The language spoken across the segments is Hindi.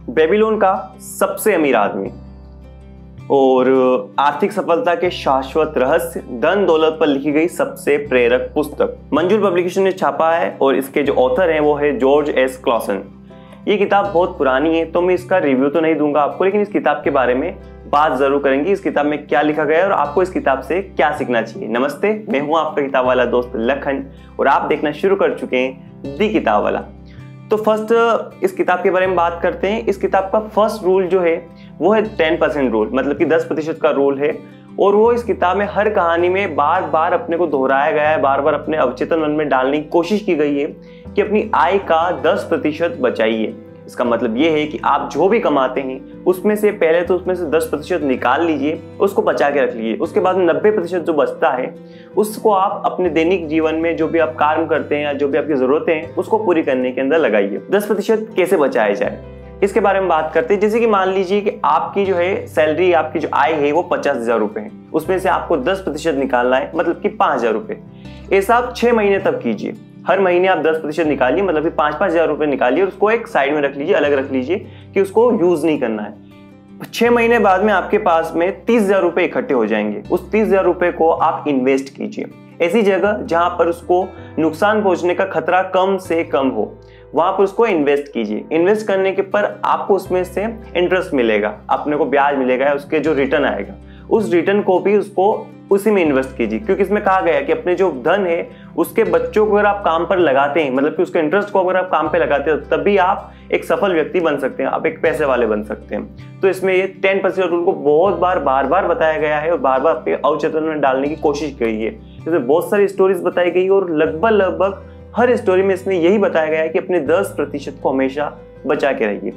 बेबीलोन का सबसे अमीर आदमी और आर्थिक सफलता के शाश्वत रहस्य, धन दौलत पर लिखी गई सबसे प्रेरक पुस्तक मंजूर पब्लिकेशन ने छापा है और इसके जो ऑथर हैं वो है जॉर्ज एस क्लॉसन। ये किताब बहुत पुरानी है तो मैं इसका रिव्यू तो नहीं दूंगा आपको, लेकिन इस किताब के बारे में बात जरूर करेंगे। इस किताब में क्या लिखा गया है और आपको इस किताब से क्या सीखना चाहिए। नमस्ते, मैं हूं आपका किताब वाला दोस्त लखन और आप देखना शुरू कर चुके हैं दी किताब वाला। तो फर्स्ट इस किताब के बारे में बात करते हैं। इस किताब का फर्स्ट रूल जो है वो है 10% रूल, मतलब कि 10% का रूल है। और वो इस किताब में हर कहानी में बार बार अपने को दोहराया गया है, बार बार अपने अवचेतन मन में डालने की कोशिश की गई है कि अपनी आय का 10% बचाइए। इसका मतलब ये है कि आप जो भी कमाते हैं उसमें से पहले तो उसमें से 10% निकाल लीजिए, उसको बचा के रख लीजिए। उसके बाद 90% जो बचता है उसको आप अपने दैनिक जीवन में जो भी आप कार्य करते हैं या जो भी आपकी जरूरतें हैं उसको पूरी करने के अंदर लगाइए। 10% कैसे बचाया जाए इसके बारे में बात करते हैं। जैसे कि मान लीजिए कि आपकी जो है सैलरी, आपकी जो आय है वो 50,000 रुपए है, उसमें से आपको 10% निकालना है, मतलब कि 5,000 रुपए। ऐसा आप 6 महीने तक कीजिए। हर महीने आप 10% निकालिए, मतलब कि 5,000 रुपए निकालिए और उसको एक साइड में रख लीजिए, अलग रख लीजिए कि उसको यूज नहीं करना है। 6 महीने बाद में आपके पास में 30,000 रुपए इकट्ठे हो जाएंगे। उस 30,000 रुपए को आप इन्वेस्ट कीजिए ऐसी जगह जहां पर उसको नुकसान पहुंचने का खतरा कम से कम हो, वहां पर उसको इन्वेस्ट कीजिए। इन्वेस्ट करने के पर आपको उसमें से इंटरेस्ट मिलेगा, अपने को ब्याज मिलेगा, उसके जो रिटर्न आएगा उस रिटर्न को भी उसको उसी में इन्वेस्ट कीजिए। क्योंकि इसमें कहा गया है कि अपने जो धन है उसके बच्चों को अगर आप काम पर लगाते हैं, मतलब कि उसके इंटरेस्ट को अगर आप काम पे लगाते हैं तभी आप एक सफल व्यक्ति बन सकते हैं, आप एक पैसे वाले बन सकते हैं। तो इसमें ये 10% रूल को बहुत बार बार बताया गया है और बार बार अपने अवचेतन में डालने की कोशिश की गई है। इसमें बहुत सारी स्टोरीज बताई गई और लगभग हर स्टोरी में इसमें यही बताया गया है कि अपने 10% को हमेशा बचा के रहिए।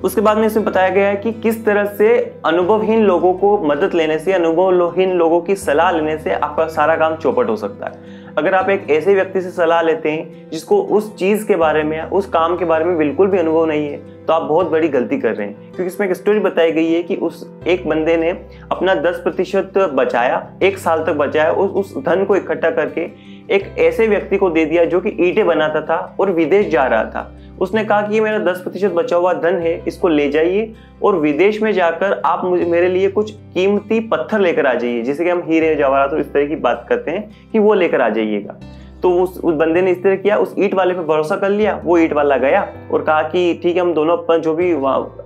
उसके बाद में इसमें बताया गया है कि किस तरह से अनुभवहीन लोगों को मदद लेने से, अनुभवहीन लोगों की सलाह लेने से आपका सारा काम चौपट हो सकता है। अगर आप एक ऐसे व्यक्ति से सलाह लेते हैं जिसको उस चीज के बारे में, उस काम के बारे में बिल्कुल भी अनुभव नहीं है, तो आप बहुत बड़ी गलती कर रहे हैं। क्योंकि इसमें एक स्टोरी बताई गई है कि उस एक बंदे ने अपना 10% बचाया, 1 साल तक बचाया, उस धन को इकट्ठा करके एक ऐसे व्यक्ति को दे दिया जो कि ईंटें बनाता था और विदेश जा रहा था। उसने कहा कि ये मेरा 10% बचा हुआ धन है, इसको ले जाइए और विदेश में जाकर आप मेरे लिए कुछ कीमती पत्थर लेकर आ जाइए, जैसे कि हम हीरे जवाहरात और इस तरह की बात करते हैं कि वो लेकर आ जाइएगा। तो उस बंदे ने इस तरह किया, उस ईंट वाले पे भरोसा कर लिया। वो ईंट वाला गया और कहा कि ठीक है, हम दोनों अपन जो भी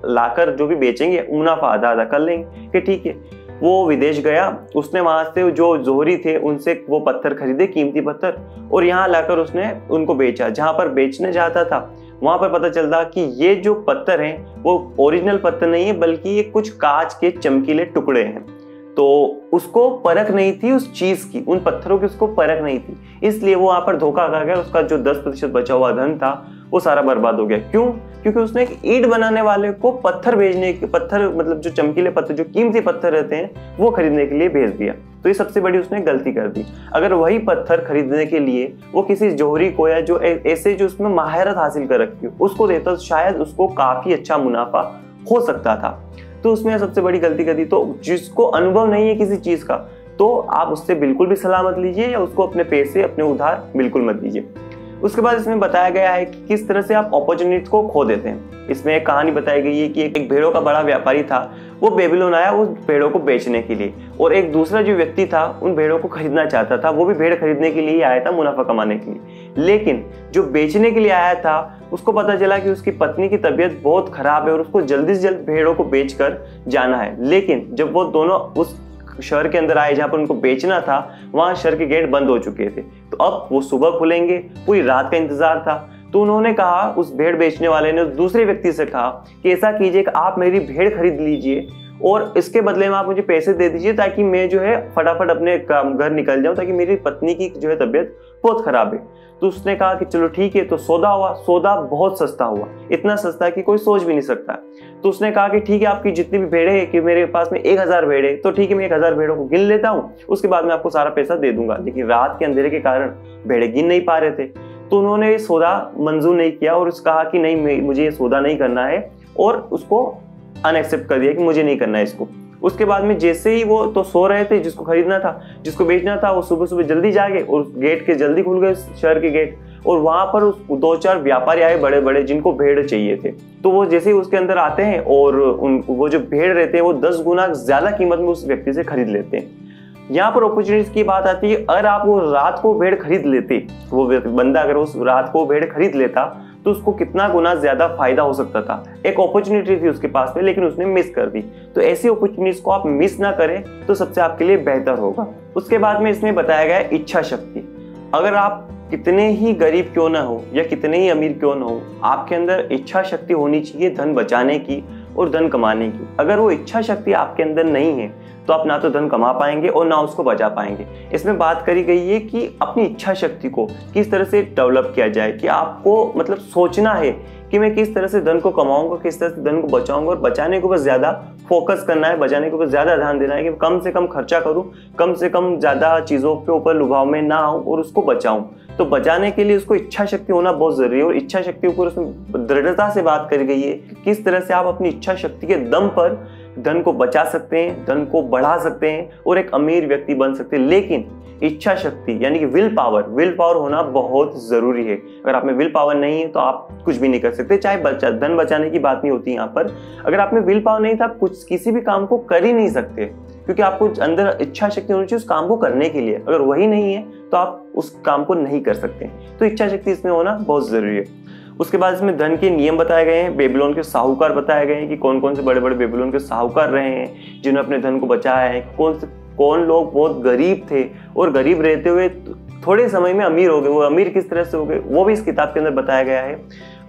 लाकर जो भी बेचेंगे मुनाफा आधा आधा कर लेंगे कि ठीक है। वो विदेश गया, उसने वहां से जो जोहरी थे उनसे वो पत्थर खरीदे, कीमती पत्थर, और यहाँ लाकर उसने उनको बेचा। जहां पर बेचने जाता था वहां पर पता चलता कि ये जो पत्थर हैं वो ओरिजिनल पत्थर नहीं है, बल्कि ये कुछ कांच के चमकीले टुकड़े हैं। तो उसको परख नहीं थी उस चीज की, उन पत्थरों की उसको परख नहीं थी, इसलिए वो वहां पर धोखा खा गया। उसका जो 10% बचा हुआ धन था वो सारा बर्बाद हो गया। क्यों? क्योंकि उसने एक ईंट बनाने वाले को पत्थर भेजने के, पत्थर मतलब जो चमकीले पत्थर, जो कीमती पत्थर रहते हैं, वो खरीदने के लिए भेज दिया। तो ये सबसे बड़ी उसने गलती कर दी। अगर वही पत्थर खरीदने के लिए वो किसी जौहरी को या जो ऐसे जो उसमें महारत हासिल कर रखी हो उसको देता, तो शायद उसको काफी अच्छा मुनाफा हो सकता था। तो उसमें सबसे बड़ी गलती कर दी। तो जिसको अनुभव नहीं है किसी चीज का, तो आप उससे बिल्कुल भी सलाह मत लीजिए या उसको अपने पैसे, अपने उधार बिल्कुल मत दीजिए। उसके बाद इसमें बताया गया है कि किस तरह से आप अपॉर्चुनिटी को खो देते हैं। इसमें एक कहानी बताई गई है कि एक भेड़ों का बड़ा व्यापारी था, वो बेबीलोन आया उस भेड़ों को बेचने के लिए, और एक दूसरा जो व्यक्ति था उन भेड़ों को खरीदना चाहता था। वो भी भेड़ खरीदने के लिए आया था, मुनाफा कमाने के लिए। लेकिन जो बेचने के लिए आया था उसको पता चला कि उसकी पत्नी की तबीयत बहुत खराब है और उसको जल्दी से जल्द भेड़ों को बेचकर जाना है। लेकिन जब वो दोनों उस शहर के अंदर आए जहां पर उनको बेचना था, वहां शहर के गेट बंद हो चुके थे। तो अब वो सुबह खुलेंगे, पूरी रात का इंतजार था। तो उन्होंने कहा, उस भेड़ बेचने वाले ने उस दूसरे व्यक्ति से कहा कि ऐसा कीजिए कि आप मेरी भेड़ खरीद लीजिए और इसके बदले में आप मुझे पैसे दे दीजिए ताकि मैं जो है फटाफट अपने घर निकल जाऊं, ताकि मेरी पत्नी की जो है तबीयत बहुत खराब है। तो उसने कहा कि चलो ठीक है। तो सौदा हुआ। सौदा बहुत सस्ता हुआ, इतना सस्ता कि कोई सोच भी नहीं सकता। तो उसने कहा कि ठीक है, आपकी जितनी भी भेड़ें हैं, कि मेरे पास में 1000 भेड़े, तो ठीक है मैं 1000 भेड़ों को गिन लेता हूँ, उसके बाद मैं आपको सारा पैसा दे दूंगा। लेकिन रात के अंधेरे के कारण भेड़े गिन नहीं पा रहे थे, तो उन्होंने ये सौदा मंजूर नहीं किया और उसने कहा कि नहीं, मुझे ये सौदा नहीं करना है, और उसको अनएक्सेप्ट कर दिया कि मुझे नहीं करना है इसको। उसके बाद में जैसे ही वो तो सो रहे थे, जिसको खरीदना था, जिसको बेचना था, वो सुबह सुबह जल्दी जागे और गेट के जल्दी खुल गए, शहर के गेट। और वहां पर उस 2-4 व्यापारी आए बड़े बड़े जिनको भेड़ चाहिए थे। तो वो जैसे ही उसके अंदर आते हैं और वो जो भेड़ रहते हैं वो 10 गुना ज्यादा कीमत में उस व्यक्ति से खरीद लेते हैं। यहाँ पर अपॉर्चुनिटीज की बात आती है, अगर आप वो रात को भेड़ खरीद लेते, वो बंदा अगर उस रात को भेड़ खरीद लेता तो उसको कितना गुना ज्यादा फायदा हो सकता था। एक अपॉर्चुनिटी थी उसके पास में, लेकिन उसने मिस कर दी। तो ऐसी अपॉर्चुनिटीज को आप मिस ना करें तो सबसे आपके लिए बेहतर होगा। उसके बाद में इसमें बताया गया है इच्छा शक्ति। अगर आप कितने ही गरीब क्यों ना हो या कितने ही अमीर क्यों ना हो, आपके अंदर इच्छा शक्ति होनी चाहिए धन बचाने की और धन कमाने की। अगर वो इच्छा शक्ति आपके अंदर नहीं है तो आप ना तो धन कमा पाएंगे और ना उसको बचा पाएंगे। इसमें बात करी गई है कि अपनी इच्छा शक्ति को किस तरह से डेवलप किया जाए, कि आपको मतलब सोचना है कि मैं किस तरह से धन को कमाऊंगा, किस तरह से धन को बचाऊंगा, और बचाने के ऊपर ज्यादा फोकस करना है, बचाने के ऊपर ज्यादा ध्यान देना है कि कम से कम खर्चा करूं, कम से कम ज्यादा चीजों के ऊपर लुभाव में ना आऊं और उसको बचाऊं। तो बचाने के लिए उसको इच्छा शक्ति होना बहुत जरूरी है, और इच्छा शक्ति के ऊपर उसमें दृढ़ता से बात करी गई है कि किस तरह से आप अपनी इच्छा शक्ति के दम पर धन को बचा सकते हैं, धन को बढ़ा सकते हैं और एक अमीर व्यक्ति बन सकते हैं। लेकिन इच्छा शक्ति यानी कि विल पावर होना बहुत जरूरी है। अगर आप में विल पावर नहीं है तो आप कुछ भी नहीं कर सकते। चाहे धन बचाने की बात नहीं होती यहाँ पर, अगर आप में विल पावर नहीं तो आप किसी भी काम को कर ही नहीं सकते, क्योंकि आपको अंदर इच्छा शक्ति होनी चाहिए उस काम को करने के लिए। अगर वही नहीं है तो आप उस काम को नहीं कर सकते। तो इच्छा शक्ति इसमें होना बहुत जरूरी है। उसके बाद इसमें धन के नियम बताए गए हैं, बेबीलोन के साहूकार बताए गए हैं कि कौन कौन से बड़े बड़े बेबीलोन के साहूकार रहे हैं जिन्होंने अपने धन को बचाया है, कौन लोग बहुत गरीब थे और गरीब रहते हुए थोड़े समय में अमीर हो गए, वो अमीर किस तरह से हो गए वो भी इस किताब के अंदर बताया गया है।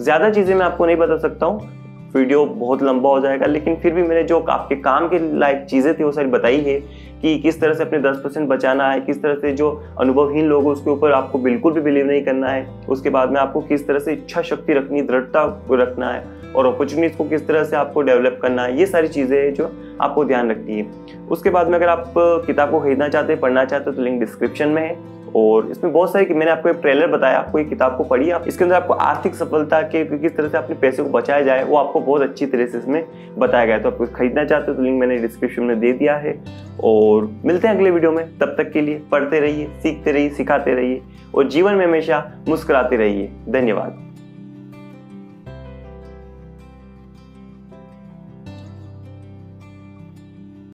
ज्यादा चीजें मैं आपको नहीं बता सकता हूँ, वीडियो बहुत लंबा हो जाएगा, लेकिन फिर भी मैंने जो आपके काम के लायक चीजें थी वो सारी बताई है कि किस तरह से अपने 10% बचाना है, किस तरह से जो अनुभवहीन लोग हैं उसके ऊपर आपको बिल्कुल भी बिलीव नहीं करना है। उसके बाद में आपको किस तरह से इच्छा शक्ति रखनी, दृढ़ता रखना है और अपॉर्चुनिटीज को किस तरह से आपको डेवलप करना है, ये सारी चीजें हैं जो आपको ध्यान रखनी है। उसके बाद में अगर आप किताब को खरीदना चाहते हैं, पढ़ना चाहते हो तो लिंक डिस्क्रिप्शन में है। और इसमें बहुत सारी, मैंने आपको एक ट्रेलर बताया, आपको ये किताब को पढ़िए आप, इसके अंदर आपको आर्थिक सफलता के किस तरह से अपने पैसे को बचाया जाए वो आपको बहुत अच्छी तरह से इसमें बताया गया है। तो आप खरीदना चाहते हो तो लिंक मैंने डिस्क्रिप्शन में दे दिया है। और मिलते हैं अगले वीडियो में, तब तक के लिए पढ़ते रहिए, सीखते रहिए, सिखाते रहिए और जीवन में हमेशा मुस्कुराते रहिए। धन्यवाद।